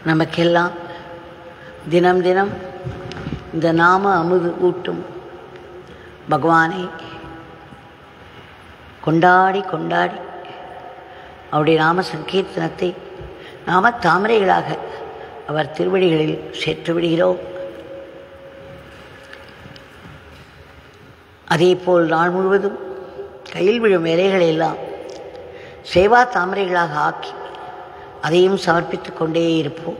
நமக்கெல்லாம் தினம் தினம் இந்த நாம அமுது ஊட்டும் பகவானை கொண்டாடி கொண்டாடி அவருடைய நாம சங்கீர்த்தனத்தை நாம தாமரைகளாக அவர் திருவடிகளில் சேர்த்து விடுகிறோம். அதேபோல் நாள் முழுவதும் கையில் விழும் வேலைகளை எல்லாம் சேவா தாமரைகளாக ஆக்கி அதையும் சமர்ப்பித்துக் கொண்டே இருப்போம்.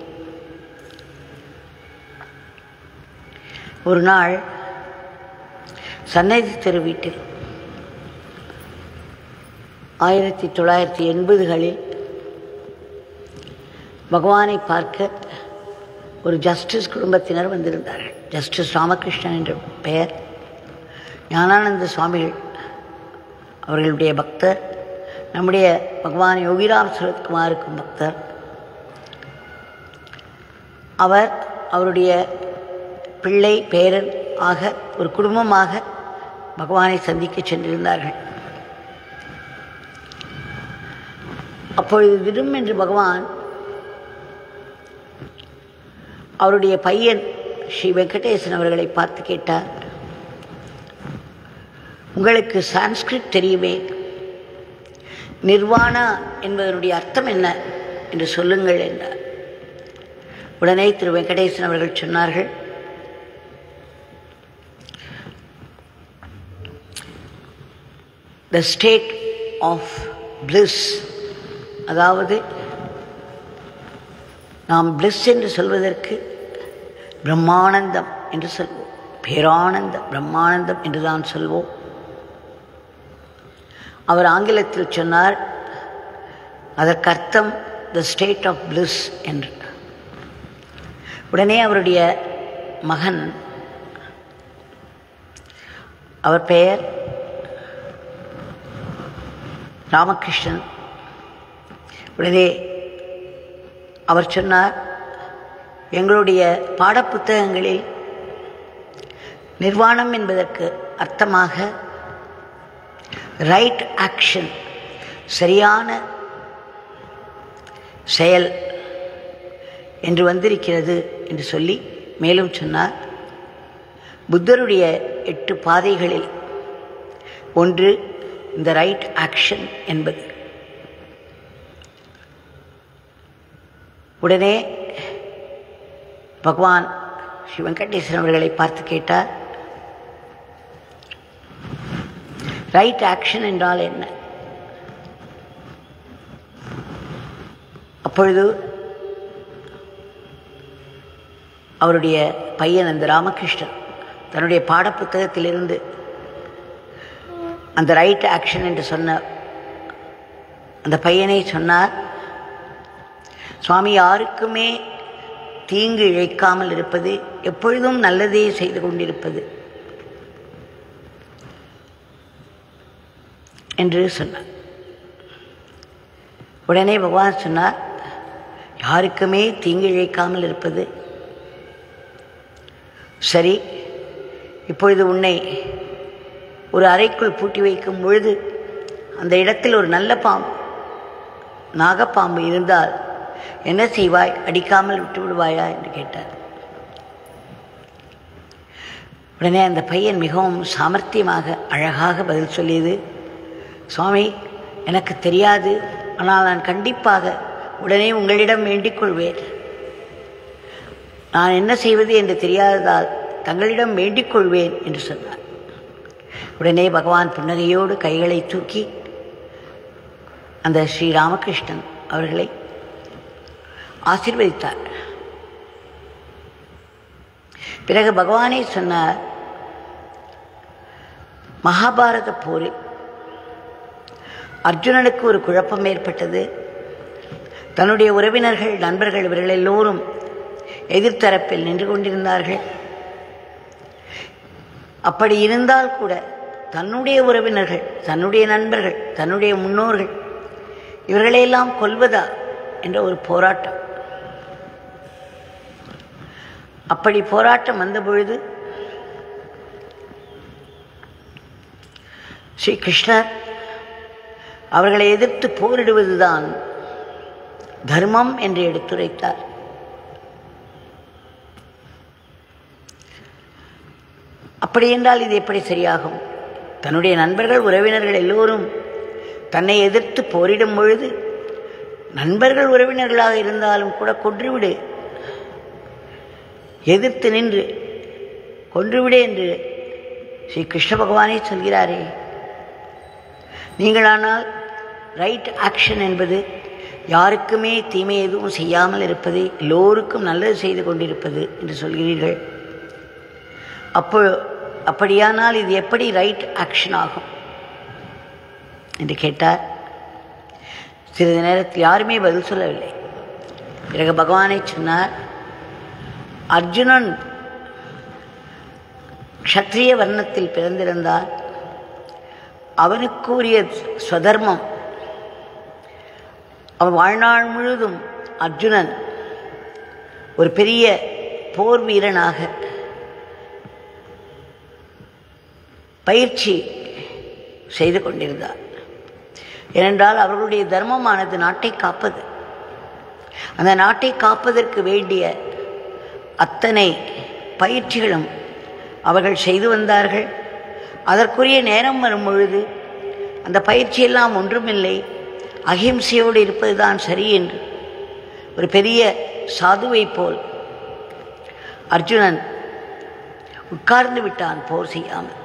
ஒரு நாள் சன்னதி தெரு வீட்டில் 1980களில் பகவானை பார்க்க ஒரு ஜஸ்டிஸ் குடும்பத்தினர் வந்திருந்தார்கள். ஜஸ்டிஸ் ராமகிருஷ்ணன் என்ற பெயர். ஞானானந்த சுவாமிகள் அவர்களுடைய பக்தர். நம்முடைய பகவான் யோகிராம் சுரத்குமாருக்கும் பக்தர். அவர் அவருடைய பிள்ளை பேரன் ஆக ஒரு குடும்பமாக பகவானை சந்திக்க சென்றிருந்தார்கள். அப்பொழுது திடும் என்று பகவான் அவருடைய பையன் ஸ்ரீ வெங்கடேசன் அவர்களை பார்த்து கேட்டார், உங்களுக்கு சான்ஸ்கிரிட் தெரியுமே, நிர்வாணா என்பதனுடைய அர்த்தம் என்ன என்று சொல்லுங்கள் என்றார். உடனே திரு வெங்கடேசன் அவர்கள் சொன்னார்கள், the state of bliss, அதாவது நாம் bliss என்று சொல்வதற்கு பிரம்மானந்தம் என்று சொல்வோம், பேரானந்தம், பிரம்மானந்தம் என்றுதான் சொல்வோம். அவர் ஆங்கிலத்தில் சொன்னார், அதற்கு அர்த்தம் the state of bliss என்று. உடனே அவருடைய மகன், அவர் பெயர் ராமகிருஷ்ணன், உடனே அவர் சொன்னார், எங்களுடைய பாடப்புத்தகங்களில் நிர்வாணம் என்பதற்கு அர்த்தமாக ரைட் ஆக்ஷன், சரியான செயல் என்று வந்திருக்கிறது என்று சொல்லி மேலும் சொன்னார், புத்தருடைய 8 பாதைகளில் ஒன்று இந்த ரைட் ஆக்ஷன் என்பது. உடனே பகவான் ஸ்ரீ வெங்கடேசன் அவர்களை பார்த்து கேட்டார், ரைட் ஆக்ஷன் என்றால் என்ன? அப்பொழுது அவருடைய பையன் அந்த ராமகிருஷ்ணன் தன்னுடைய பாடப்புத்தகத்திலிருந்து அந்த ரைட் ஆக்ஷன் என்று சொன்ன அந்த பையனை சொன்னார், சுவாமி, யாருக்குமே தீங்கு இழைக்காமல் இருப்பது, எப்பொழுதும் நல்லதே செய்து கொண்டிருப்பது என்று சொன்னார். உடனே பகவான் சொன்னார், யாருக்குமே தீங்கு இழைக்காமல் இருப்பது சரி, இப்பொழுது உன்னை ஒரு அறைக்குள் பூட்டி வைக்கும் பொழுது அந்த இடத்தில் ஒரு நல்ல பாம்பு, நாகப்பாம்பு இருந்தால் என்ன செய்வாய்? அடிக்காமல் விட்டு விடுவாயா என்று கேட்டார். உடனே அந்த பையன் மிகவும் சாமர்த்தியமாக அழகாக பதில் சொல்லியது, சுவாமி, எனக்கு தெரியாது, ஆனால் நான் கண்டிப்பாக உடனே உங்களிடம் வேண்டிக் கொள்வேன். நான் என்ன செய்வது என்று தெரியாததால் தங்களிடம் வேண்டிக் கொள்வேன் என்று சொன்னார். உடனே பகவான் புன்னகையோடு கைகளை தூக்கி அந்த ஸ்ரீ ராமகிருஷ்ணன் அவர்களை ஆசீர்வதித்தார். பிறகு பகவானே சொன்னார், மகாபாரத போரில் அர்ஜுனனுக்கு ஒரு குழப்பம் ஏற்பட்டது. தன்னுடைய உறவினர்கள், நண்பர்கள் இவர்கள் எல்லோரும் எதிர்த்தரப்பில் நின்று கொண்டிருந்தார்கள். அப்படி இருந்தால் கூட தன்னுடைய உறவினர்கள், தன்னுடைய நண்பர்கள், தன்னுடைய முன்னோர்கள் இவர்களையெல்லாம் கொல்வதா என்ற ஒரு போராட்டம். அப்படி போராட்டம் வந்தபொழுது ஸ்ரீ கிருஷ்ணர் அவர்களை எதிர்த்து போரிடுவதுதான் தர்மம் என்று எடுத்துரைத்தார். அப்படி என்றால் இது எப்படி சரியாகும்? தன்னுடைய நண்பர்கள் உறவினர்கள் எல்லோரும் தன்னை எதிர்த்து போரிடும் பொழுது நண்பர்கள் உறவினர்களாக இருந்தாலும் கூட கொன்றுவிடு, எதிர்த்து நின்று கொன்றுவிடு என்று ஸ்ரீ கிருஷ்ண பகவானே சொல்கிறாரே. நீங்களானால் ரைட் ஆக்ஷன் என்பது யாருக்குமே தீமை எதுவும் செய்யாமல் இருப்பது, எல்லோருக்கும் நல்லது செய்து கொண்டிருப்பது என்று சொல்கிறீர்கள். அப்படியானால் இது எப்படி ரைட் ஆக்ஷன் ஆகும் என்று கேட்டார். சிறிது நேரத்தில் யாருமே பதில் சொல்லவில்லை. பிறகு பகவானை சொன்னார், அர்ஜுனன் க்ஷத்ரிய வர்ணத்தில் பிறந்திருந்தால் அவனுக்குரிய ஸ்வதர்மம், அவன் வாழ்நாள் முழுதும் அர்ஜுனன் ஒரு பெரிய போர் வீரனாக பயிற்சி செய்து கொண்டிருந்தார். ஏனென்றால் அவர்களுடைய தர்மமானது நாட்டை காப்பது. அந்த நாட்டை காப்பதற்கு வேண்டிய அத்தனை பயிற்சிகளும் அவர்கள் செய்து வந்தார்கள். அதற்குரிய நேரம் வரும் பொழுது அந்த பயிற்சியெல்லாம் ஒன்றுமில்லை, அகிம்சையோடு இருப்பதுதான் சரி என்று ஒரு பெரிய சாதுவை போல் அர்ஜுனன் உட்கார்ந்து விட்டான் போர் செய்யாமல்.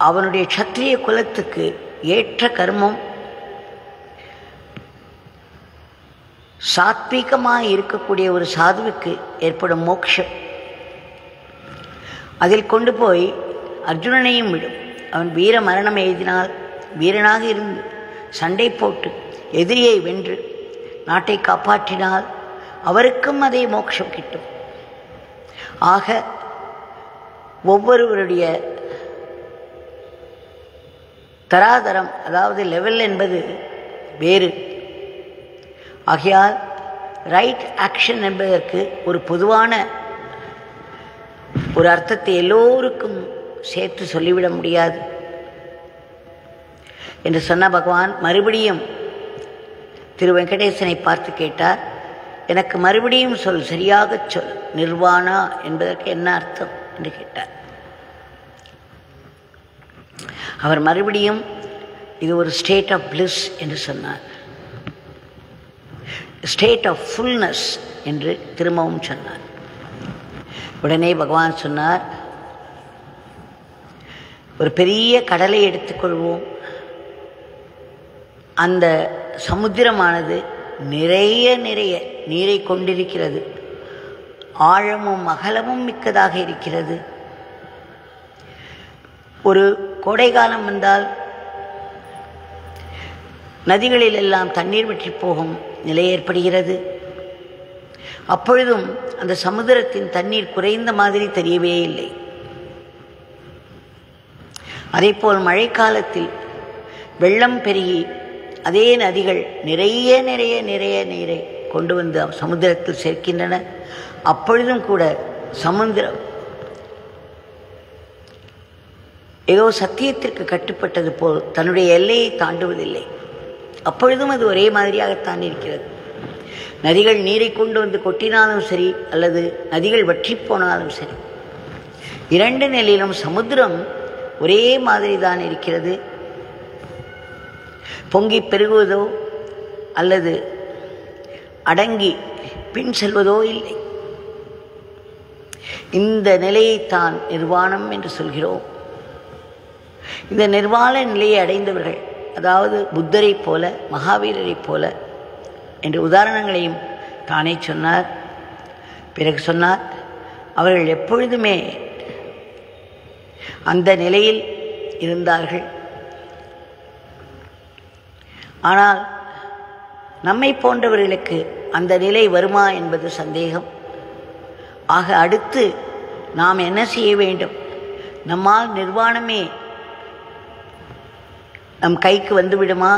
அவனுடைய க்ஷத்ரிய குலத்துக்கு ஏற்ற கர்மம் சாத்வீகமாக இருக்கக்கூடிய ஒரு சாதுவுக்கு ஏற்படும் மோட்சம், அதில் கொண்டு போய் அர்ஜுனனையும் விடும். அவன் வீர மரணம் எழுதினால், வீரனாக இருந்து சண்டை போட்டு எதிரியை வென்று நாட்டை காப்பாற்றினால் அவருக்கும் அதே மோட்சம் கிட்டும். ஆக ஒவ்வொருவருடைய தராதரம், அதாவது லெவல் என்பது வேறு. ஆகையால் ரைட் ஆக்ஷன் என்பதற்கு ஒரு பொதுவான ஒரு அர்த்தத்தை எல்லோருக்கும் சேர்த்து சொல்லிவிட முடியாது என்று சொன்ன பகவான் மறுபடியும் திரு வெங்கடேசனை பார்த்து கேட்டார், எனக்கு மறுபடியும் சொல், சரியாக சொல், நிர்வாணா என்பதற்கு என்ன அர்த்தம் என்று கேட்டார். அவர் மறுபடியும் இது ஒரு ஸ்டேட் ஆஃப் பிளிஸ் என்று சொன்னார், ஸ்டேட் ஆஃப் ஃபுல்னஸ் என்று திரும்பவும் சொன்னார். உடனே பகவான் சொன்னார், ஒரு பெரிய கடலை எடுத்துக்கொள்வோம். அந்த சமுத்திரமானது நிறைய நிறைய நீரை கொண்டிருக்கிறது, ஆழமும் அகலமும் மிக்கதாக இருக்கிறது. ஒரு கோடைகாலம் வந்தால் நதிகளில் எல்லாம் தண்ணீர் வற்றி போகும் நிலை ஏற்படுகிறது. அப்பொழுதும் அந்த சமுத்திரத்தின் தண்ணீர் குறைந்த மாதிரி தெரியவே இல்லை. அதேபோல் மழைக்காலத்தில் வெள்ளம் பெருகி அதே நதிகள் நிறைய நிறைய நிறைய நீரை கொண்டு வந்து சமுத்திரத்தில் சேர்க்கின்றன. அப்பொழுதும் கூட சமுத்திரம் ஏதோ சத்தியத்திற்கு கட்டுப்பட்டது போல் தன்னுடைய எல்லையை தாண்டுவதில்லை. அப்பொழுதும் அது ஒரே மாதிரியாகத்தான் இருக்கிறது. நதிகள் நீரை கொண்டு வந்து கொட்டினாலும் சரி, அல்லது நதிகள் வற்றி போனாலும் சரி, இரண்டு நிலையிலும் சமுத்திரம் ஒரே மாதிரி தான் இருக்கிறது. பொங்கி பெருகுவதோ அல்லது அடங்கி பின் செல்வதோ இல்லை. இந்த நிலையைத்தான் நிர்வாணம் என்று சொல்கிறோம். இந்த நிர்வாண நிலையை அடைந்தவர்கள், அதாவது புத்தரை போல, மகாவீரரை போல என்ற உதாரணங்களையும் தானே சொன்னார். பிறகு சொன்னார், அவர்கள் எப்பொழுதுமே அந்த நிலையில் இருந்தார்கள். ஆனால் நம்மை போன்றவர்களுக்கு அந்த நிலை வருமா என்பது சந்தேகம். ஆக அடுத்து நாம் என்ன செய்ய வேண்டும்? நம்மால் நிர்வாணமே நம் கைக்கு வந்து விடுமா,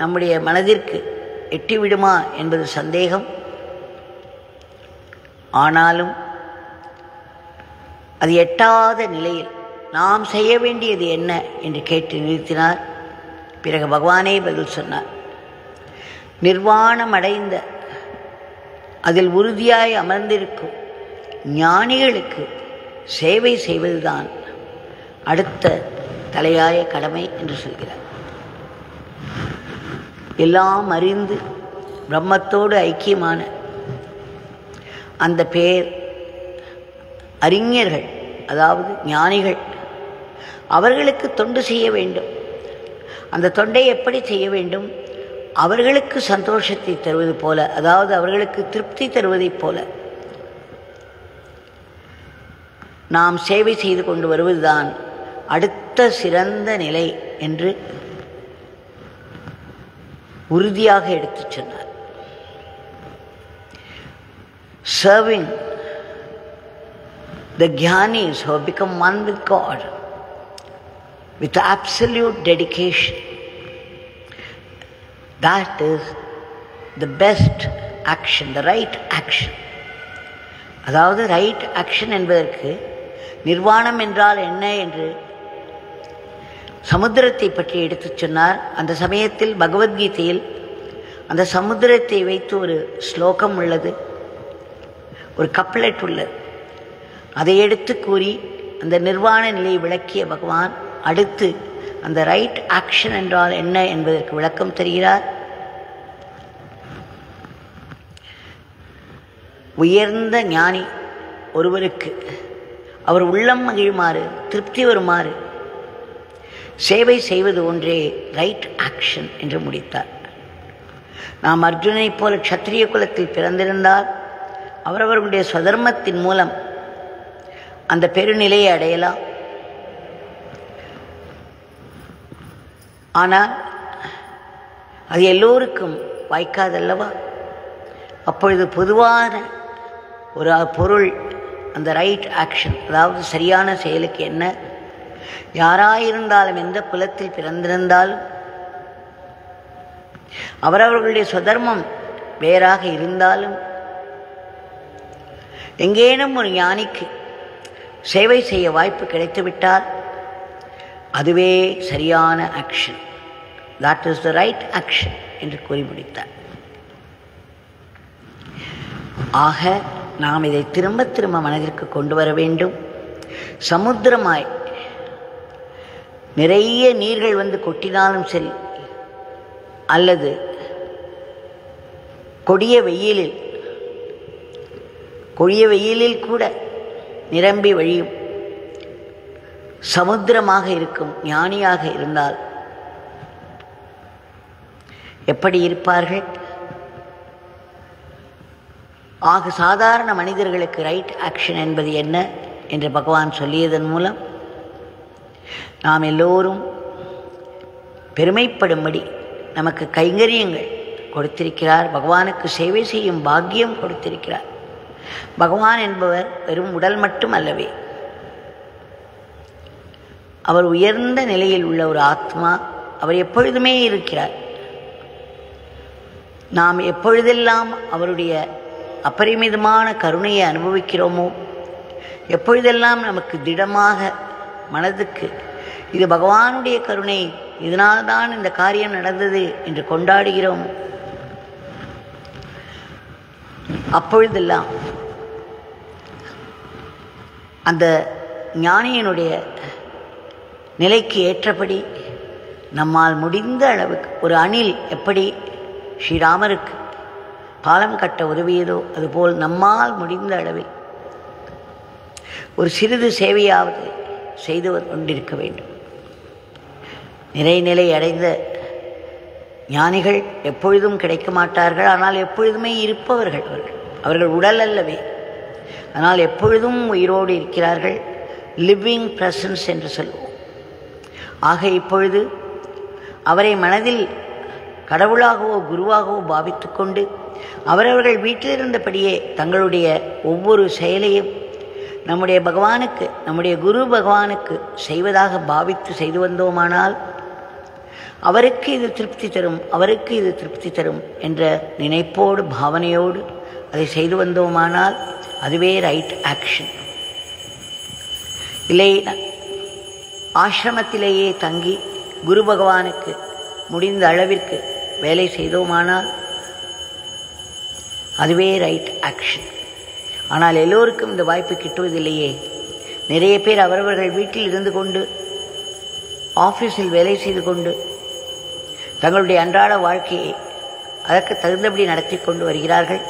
நம்முடைய மனதிற்கு எட்டி விடுமா என்பது சந்தேகம். ஆனாலும் அது எட்டாத நிலையில் நாம் செய்ய வேண்டியது என்ன என்று கேட்டு நிறுத்தினார். பிறகு பகவானே பதில் சொன்னார். நிர்வாணம் அடைந்த, அதில் உறுதியாய் அமர்ந்திருக்கும் ஞானிகளுக்கு சேவை செய்வதுதான் அடுத்த தலையாய கடமை என்று சொல்கிறார். எல்லாம் அறிந்து பிரம்மத்தோடு ஐக்கியமான அந்த பேர் அறிஞர்கள், அதாவது ஞானிகள், அவர்களுக்கு தொண்டு செய்ய வேண்டும். அந்த தொண்டை எப்படி செய்ய வேண்டும்? அவர்களுக்கு சந்தோஷத்தை தருவது போல, அதாவது அவர்களுக்கு திருப்தி தருவதைப் போல நாம் சேவை செய்து கொண்டு வருவதுதான் அடுத்த சிறந்த நிலை என்று உறுதியாக எடுத்துச் சொன்னார். Serving the jnanis who have become one with God with absolute dedication, that is the best action, the right action. அதாவது ரைட் ஆக்ஷன் என்பதற்கு நிர்வாணம் என்றால் என்ன என்று சமுத்திரத்தை பற்றி எடுத்துச் சொன்னார். அந்த சமயத்தில் பகவத்கீதையில் அந்த சமுத்திரத்தை வைத்து ஒரு ஸ்லோகம் உள்ளது, ஒரு கப்லெட் உள்ளது. அதை எடுத்து கூறி அந்த நிர்வாண நிலையை விளக்கிய பகவான் அடுத்து அந்த ரைட் ஆக்ஷன் என்றால் என்ன என்பதற்கு விளக்கம் தருகிறார். உயர்ந்த ஞானி ஒருவருக்கு அவர் உள்ளம் மகிழுமாறு, திருப்தி வருமாறு சேவை செய்வது ஒன்றே ரைட் ஆக்ஷன் என்று முடித்தார். நாம் அர்ஜுனைப் போல க்ஷத்திரிய குலத்தில் பிறந்திருந்தால் அவரவர்களுடைய ஸ்வதர்மத்தின் மூலம் அந்த பெருநிலையை அடையலாம். ஆனால் அது எல்லோருக்கும் வாய்க்காதல்லவா? அப்பொழுது பொதுவான ஒரு பொருள் அந்த ரைட் ஆக்ஷன், அதாவது சரியான செயலுக்கு என்ன? யாராயிருந்தாலும் எந்த குலத்தில் பிறந்திருந்தாலும் அவரவர்களுடைய சுதர்மம் வேறாக இருந்தாலும் எங்கேனும் ஒரு ஞானிக்கு சேவை செய்ய வாய்ப்பு கிடைத்துவிட்டால் அதுவே சரியான action, that is the right action என்று கூறி முடித்தார். ஆக நாம் இதை திரும்ப திரும்ப மனதிற்கு கொண்டு வர வேண்டும். சமுத்திரமாய் நிறைய நீர்கள் வந்து கொட்டினாலும் சரி, அல்லது கொடிய வெயிலில் கூட நிரம்பி வழியும் சமுத்திரமாக இருக்கும் ஞானியாக இருந்தால் எப்படி இருப்பார்கள்? ஆக சாதாரண மனிதர்களுக்கு ரைட் ஆக்ஷன் என்பது என்ன என்று பகவான் சொல்லியதன் மூலம் நாம் எல்லோரும் பெருமைப்படும்படி நமக்கு கைங்கரியங்கள் கொடுத்திருக்கிறார். பகவானுக்கு சேவை செய்யும் பாக்கியம் கொடுத்திருக்கிறார். பகவான் என்பவர் வெறும் உடல் மட்டும் அல்லவே, அவர் உயர்ந்த நிலையில் உள்ள ஒரு ஆத்மா. அவர் எப்பொழுதுமே இருக்கிறார். நாம் எப்பொழுதெல்லாம் அவருடைய அப்பரிமிதமான கருணையை அனுபவிக்கிறோமோ, எப்பொழுதெல்லாம் நமக்கு திடமாக மனதுக்கு இது பகவானுடைய கருணை, இதனால்தான் இந்த காரியம் நடந்தது என்று கொண்டாடுகிறோம், அப்பொழுதெல்லாம் அந்த ஞானியினுடைய நிலைக்கு ஏற்றபடி நம்மால் முடிந்த அளவுக்கு ஒரு அணில் எப்படி ஸ்ரீராமருக்கு பாலம் கட்ட உதவியதோ அதுபோல் நம்மால் முடிந்த அளவில் ஒரு சிறிது சேவையாவது செய்து கொண்டிருக்க வேண்டும். நிறைநிலை அடைந்த ஞானிகள் எப்பொழுதும் கிடைக்க மாட்டார்கள், ஆனால் எப்பொழுதுமே இருப்பவர்கள் அவர்கள் உடல் அல்லவே, ஆனால் எப்பொழுதும் உயிரோடு இருக்கிறார்கள். லிவிங் பிரசன்ஸ் என்று சொல்லுவோம். ஆக இப்பொழுது அவரை மனதில் கடவுளாகவோ குருவாகவோ பாவித்து கொண்டு அவரவர்கள் வீட்டிலிருந்தபடியே தங்களுடைய ஒவ்வொரு செயலையும் நம்முடைய பகவானுக்கு, நம்முடைய குரு பகவானுக்கு செய்வதாக பாவித்து செய்து வந்தோமானால் அவருக்கு இது திருப்தி தரும், அவருக்கு இது திருப்தி தரும் என்ற நினைப்போடு பாவனையோடு அதை செய்து வந்தோமானால் அதுவே ரைட் ஆக்ஷன். இல்லை, ஆசிரமத்திலேயே தங்கி குரு பகவானுக்கு முடிந்த அளவிற்கு வேலை செய்தோமானால் அதுவே ரைட் ஆக்ஷன். ஆனால் எல்லோருக்கும் இந்த வாய்ப்பு கிட்டுவதில்லையே. நிறைய பேர் அவரவர்கள் வீட்டில் இருந்து கொண்டு, ஆஃபீஸில் வேலை செய்து கொண்டு தங்களுடைய அன்றாட வாழ்க்கையை அதற்கு தகுந்தபடி நடத்தி கொண்டு வருகிறார்கள்.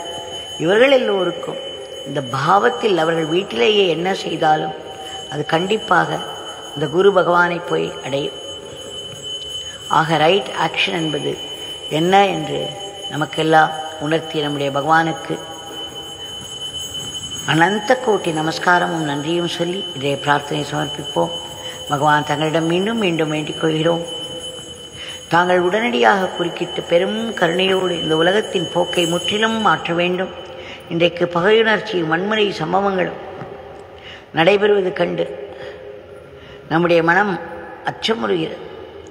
இவர்கள் எல்லோருக்கும் இந்த பாவத்தில் அவர்கள் வீட்டிலேயே என்ன செய்தாலும் அது கண்டிப்பாக இந்த குரு பகவானை போய் அடையும். ஆக ரைட் ஆக்ஷன் என்பது என்ன என்று நமக்கெல்லாம் உணர்த்திய நம்முடைய பகவானுக்கு அனந்த கோட்டி நமஸ்காரமும் நன்றியும் சொல்லி இதை பிரார்த்தனை சமர்ப்பிப்போம். பகவான் தங்களிடம் மீண்டும் மீண்டும் வேண்டிக் கொள்கிறோம். தாங்கள் உடனடியாக குறுக்கிட்டு பெரும் கருணையோடு இந்த உலகத்தின் போக்கை முற்றிலும் மாற்ற வேண்டும். இன்றைக்கு பகையுணர்ச்சியும் வன்முறை சம்பவங்களும் நடைபெறுவது கண்டு நம்முடைய மனம் அச்சமுறுகிறது.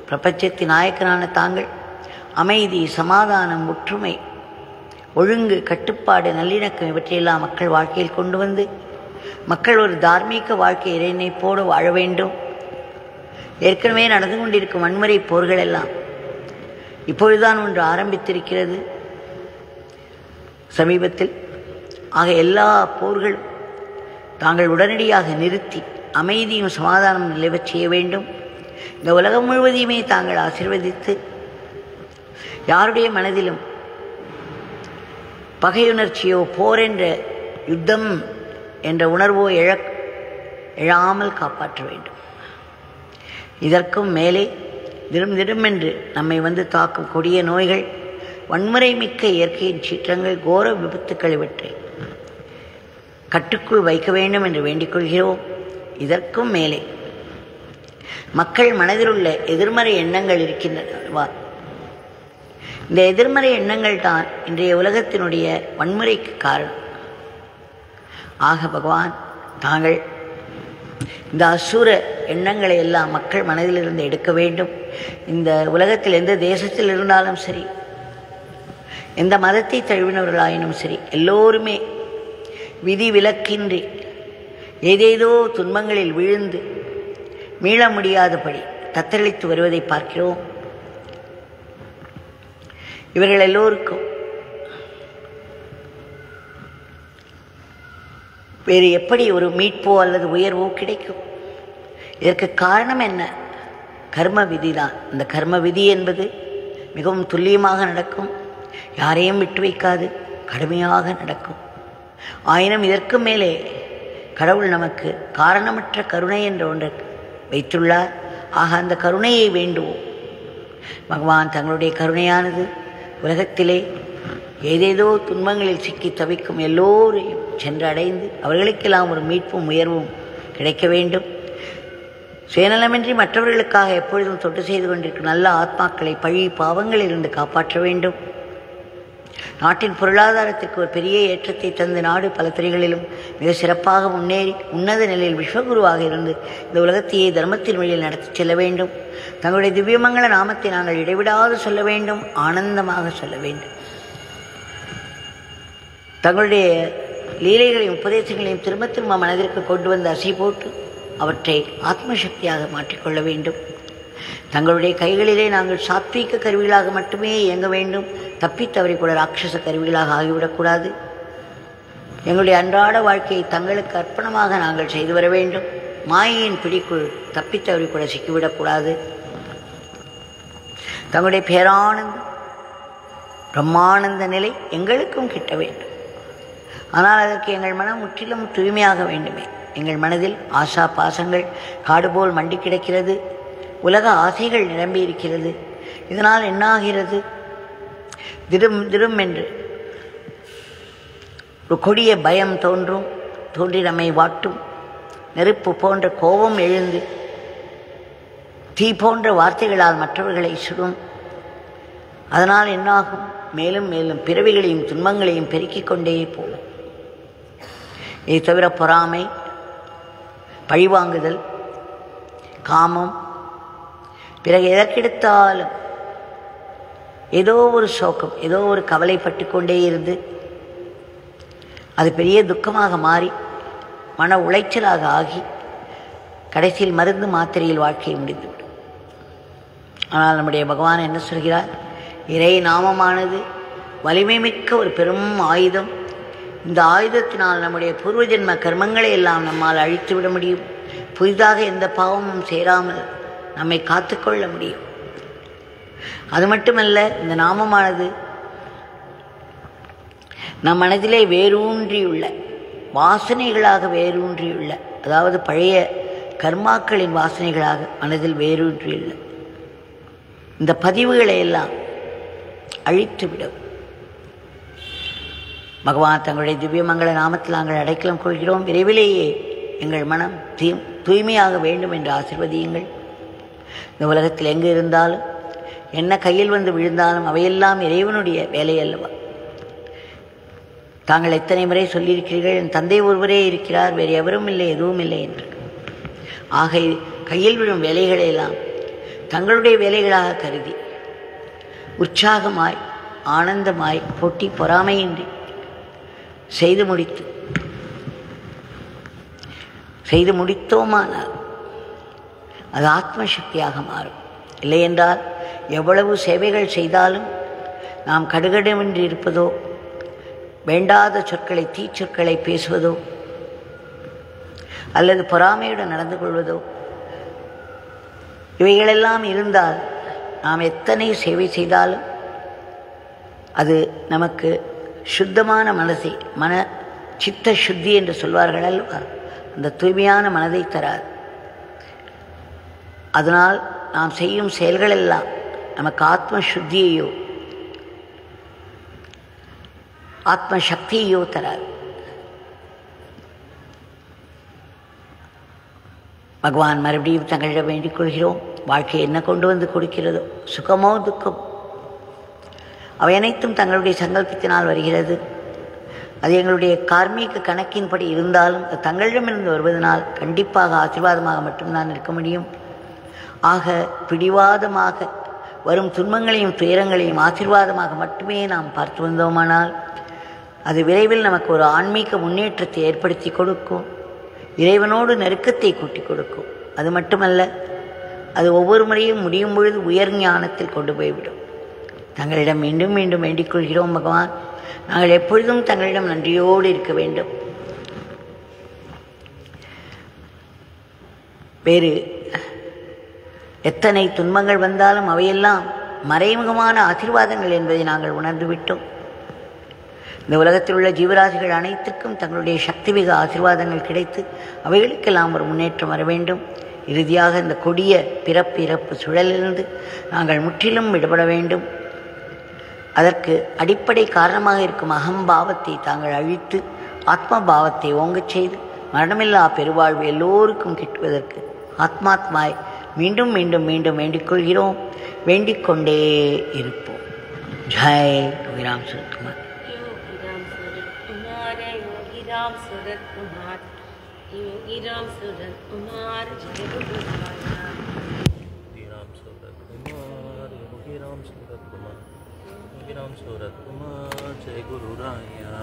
பிரபஞ்சத்தின் நாயக்கனான தாங்கள் அமைதி, சமாதானம், ஒற்றுமை, ஒழுங்கு, கட்டுப்பாடு, நல்லிணக்கம் இவற்றையெல்லாம் மக்கள் வாழ்க்கையில் கொண்டு வந்து மக்கள் ஒரு தார்மீக வாழ்க்கை இறைநினைப்போடு வாழ வேண்டும். ஏற்கனவே நடந்து கொண்டிருக்கும் வன்முறை போர்கள் எல்லாம் இப்பொழுதுதான் ஒன்று ஆரம்பித்திருக்கிறது சமீபத்தில். ஆக எல்லா போர்களும் தாங்கள் உடனடியாக நிறுத்தி அமைதியும் சமாதானமும் நிலவச் செய்ய வேண்டும். இந்த உலகம் முழுவதையுமே தாங்கள் ஆசீர்வதித்து யாருடைய மனதிலும் பகையுணர்ச்சியோ போர் என்ற யுத்தம் என்ற உணர்வோ எழாமல் காப்பாற்ற வேண்டும். இதற்கும் மேலே திடுமென்று நம்மை வந்து தாக்கும் கொடிய நோய்கள், வன்முறை மிக்க இயற்கையின் சீற்றங்கள், கோர விபத்துக்கள் இவற்றை கட்டுக்குள் வைக்க வேண்டும் என்று வேண்டிக் கொள்கிறோம். இதற்கும் மேலே மக்கள் மனதில் உள்ள எதிர்மறை எண்ணங்கள் இருக்கின்றன. இந்த எதிர்மறை எண்ணங்கள் தான் இன்றைய உலகத்தினுடைய வன்முறைக்கு காரணம். ஆக பகவான் தாங்கள் இந்த அசுர எண்ணங்களை எல்லாம் மக்கள் மனதிலிருந்து எடுக்க வேண்டும். இந்த உலகத்தில் எந்த தேசத்தில் இருந்தாலும் சரி, எந்த மதத்தை தழுவினவர்களாயினும் சரி, எல்லோருமே விதி விலக்கின்றி ஏதேதோ துன்பங்களில் விழுந்து மீள முடியாதபடி தத்தளித்து வருவதை பார்க்கிறோம். இவர்கள் எல்லோருக்கும் வேறு எப்படி ஒரு மீட்போ அல்லது உயர்வோ கிடைக்கும்? இதற்கு காரணம் என்ன? கர்ம விதி தான். இந்த கர்ம விதி என்பது மிகவும் துல்லியமாக நடக்கும், யாரையும் விட்டு வைக்காது, கடுமையாக நடக்கும். ஆயினும் இதற்கு மேலே கடவுள் நமக்கு காரணமற்ற கருணை என்ற ஒன்றை வைத்துள்ளார். ஆக அந்த கருணையை வேண்டுவோம். பகவான் தங்களுடைய கருணையானது உலகத்திலே ஏதேதோ துன்பங்களில் சிக்கி தவிக்கும் எல்லோரையும் சென்றடைந்து அவர்களுக்கெல்லாம் ஒரு மீட்பும் உயர்வும் கிடைக்க வேண்டும். சுயநலமின்றி மற்றவர்களுக்காக எப்பொழுதும் தொண்டு செய்து கொண்டிருக்கும் நல்ல ஆத்மாக்களை பழி பாவங்களிலிருந்து காப்பாற்ற வேண்டும். நாட்டின் பொருளாதாரத்திற்கு ஒரு பெரிய ஏற்றத்தை தந்து நாடு பல துறைகளிலும் மிக சிறப்பாக முன்னேறி உன்னத நிலையில் விஸ்வகுருவாக இருந்து இந்த உலகத்தையே தர்மத்தின் வழியில் நடத்தி செல்ல வேண்டும். தங்களுடைய திவ்யமங்கள நாமத்தை நாங்கள் இடைவிடாது சொல்ல வேண்டும், ஆனந்தமாக சொல்ல வேண்டும். தங்களுடைய லீலைகளையும் உபதேசங்களையும் திரும்ப திரும்ப மனதிற்கு கொண்டு வந்து அசை போட்டு அவற்றை ஆத்மசக்தியாக மாற்றிக்கொள்ள வேண்டும். தங்களுடைய கைகளிலே நாங்கள் சாத்வீக கருவிகளாக மட்டுமே இயங்க வேண்டும். தப்பித்தவரை கூட ராட்சச கருவிகளாக ஆகிவிடக்கூடாது. எங்களுடைய அன்றாட வாழ்க்கையை தங்களுக்கு அர்ப்பணமாக நாங்கள் செய்து வர வேண்டும். மாயையின் பிடிக்குள் தப்பித்தவரை கூட சிக்கிவிடக்கூடாது. தங்களுடைய பேரானந்தம் பிரம்மானந்த நிலை எங்களுக்கும் கிட்ட வேண்டும். ஆனால் அதற்கு எங்கள் மனம் முற்றிலும் தூய்மையாக வேண்டுமே. எங்கள் மனதில் ஆசா பாசங்கள் காடு போல் மண்டி கிடக்கிறது. உலக ஆசைகள் நிரம்பி இருக்கிறது. இதனால் என்னாகிறது? திடும் என்று ஒரு கொடிய பயம் தோன்றி நம்மை வாட்டும். நெருப்பு போன்ற கோபம் எழுந்து தீ போன்ற வார்த்தைகளால் மற்றவர்களை சுடும். அதனால் என்னாகும்? மேலும் மேலும் பிறவிகளையும் துன்பங்களையும் பெருக்கிக் கொண்டே போகும். இதை தவிர பொறாமை, பழிவாங்குதல், காமம், பிறகு எதற்கெடுத்தாலும் ஏதோ ஒரு சோகம், ஏதோ ஒரு கவலைப்பட்டு கொண்டே இருந்து அது பெரிய துக்கமாக மாறி மன உளைச்சலாக ஆகி கடைசியில் மருந்து மாத்திரையில் வாழ்க்கையை முடிந்துவிடும். ஆனால் நம்முடைய பகவான் என்ன சொல்கிறார்? இறை நாமமானது வலிமை மிக்க ஒரு பெரும் ஆயுதம். இந்த ஆயுதத்தினால் நம்முடைய பூர்வ ஜென்ம கர்மங்களை எல்லாம் நம்மால் அழித்து விட முடியும். புதிதாக எந்த பாவமும் சேராமல் நம்மை காத்துக்கொள்ள முடியும். அது மட்டுமல்ல, இந்த நாமமானது நம் மனதிலே வேரூன்றியுள்ள வாசனைகளாக வேரூன்றியுள்ள, அதாவது பழைய கர்மாக்களின் வாசனைகளாக மனதில் வேரூன்றியுள்ள இந்த பதிவுகளை எல்லாம் அழித்துவிடும். பகவான் தங்களுடைய திவ்யமங்கள நாமத்தில் நாங்கள் அடைக்கலம் கொள்கிறோம். விரைவிலேயே எங்கள் மனம் தூய்மையாக வேண்டும் என்று ஆசீர்வதியுங்கள். இந்த உலகத்தில் எங்கு இருந்தாலும் என்ன கையில் வந்து விழுந்தாலும் அவையெல்லாம் இறைவனுடைய வேலை அல்லவா? தாங்கள் எத்தனை முறை சொல்லியிருக்கிறீர்கள், என் தந்தை ஒருவரே இருக்கிறார், வேறு எவரும் இல்லை, எதுவும் இல்லை என்று. ஆக கையில் விழும் வேலைகளையெல்லாம் தங்களுடைய வேலைகளாக கருதி உற்சாகமாய் ஆனந்தமாய் போட்டி பொறாமையின்றி செய்து முடித்தோமானால் அது ஆத்ம சக்தியாக மாறும். இல்லையென்றால் எவ்வளவு சேவைகள் செய்தாலும் நாம் கடுகடுவென்று இருப்பதோ, வேண்டாத சொற்களை தீச்சொற்களை பேசுவதோ, அல்லது பொறாமையுடன் நடந்து கொள்வதோ, இவைகளெல்லாம் இருந்தால் நாம் எத்தனை சேவை செய்தாலும் அது நமக்கு சுத்தமான மனசை, சித்த சுத்தி என்று சொல்வார்கள் அல்லவா, அந்த தூய்மையான மனதை தராது. அதனால் நாம் செய்யும் செயல்களெல்லாம் நமக்கு ஆத்ம சுத்தியையோ ஆத்ம சக்தியையோ தராது. பகவான் மறுபடியும் தங்களிடம் வேண்டிக் கொள்கிறோம். வாழ்க்கை என்ன கொண்டு வந்து கொடுக்கிறதோ, சுகமோ துக்கம், அவை அனைத்தும் தங்களுடைய சங்கல்பத்தினால் வருகிறது. அது எங்களுடைய கார்மீக கணக்கின்படி இருந்தாலும் அது தங்களிடமிருந்து வருவதனால் கண்டிப்பாக ஆசீர்வாதமாக மட்டும்தான் இருக்க முடியும். ஆக பிடிவாதமாக வரும் துன்பங்களையும் துயரங்களையும் ஆசீர்வாதமாக மட்டுமே நாம் பார்த்து வந்தோமானால் அது விரைவில் நமக்கு ஒரு ஆன்மீக முன்னேற்றத்தை ஏற்படுத்தி கொடுக்கும். இறைவனோடு நெருக்கத்தை கூட்டி கொடுக்கும். அது மட்டுமல்ல, அது ஒவ்வொரு முறையும் முடியும் பொழுது உயர் ஞானத்தில் கொண்டு போய்விடும். தங்களிடம் மீண்டும் மீண்டும் வேண்டிக் கொள்கிறோம் பகவான், நாங்கள் எப்பொழுதும் தங்களிடம் நன்றியோடு இருக்க வேண்டும். வேறு எத்தனை துன்பங்கள் வந்தாலும் அவையெல்லாம் மறைமுகமான ஆசீர்வாதங்கள் என்பதை நாங்கள் உணர்ந்து விட்டோம். இந்த உலகத்தில் உள்ள ஜீவராசிகள் அனைத்துக்கும் தங்களுடைய சக்தி மிக ஆசீர்வாதங்கள் கிடைத்து அவைகளுக்கெல்லாம் ஒரு முன்னேற்றம் வர வேண்டும். இறுதியாக இந்த கொடிய பிறப்பு சுழலிலிருந்து நாங்கள் முற்றிலும் விடுபட வேண்டும். அதற்கு அடிப்படை காரணமாக இருக்கும் அகம்பாவத்தை தாங்கள் அழித்து ஆத்ம பாவத்தை ஓங்கச் செய்து மரணமில்லா பெருவாழ்வு எல்லோருக்கும் கிட்டுவதற்கு ஆத்மாத்மாய் மீண்டும் மீண்டும் மீண்டும் வேண்டிக் கொள்கிறோம். வேண்டிக் கொண்டே இருப்போம். ஜெய் யோகிராம் சுரத்குமார். யோகிராம் சுரத்குமார், யோகிராம் சுரத்குமார், ஜெய் குருராயா. யோகிராம் சுரத்குமார், யோகிராம் சுரத்குமார், யோகிராம் சுரத்குமார், ஜெய் குருராயா.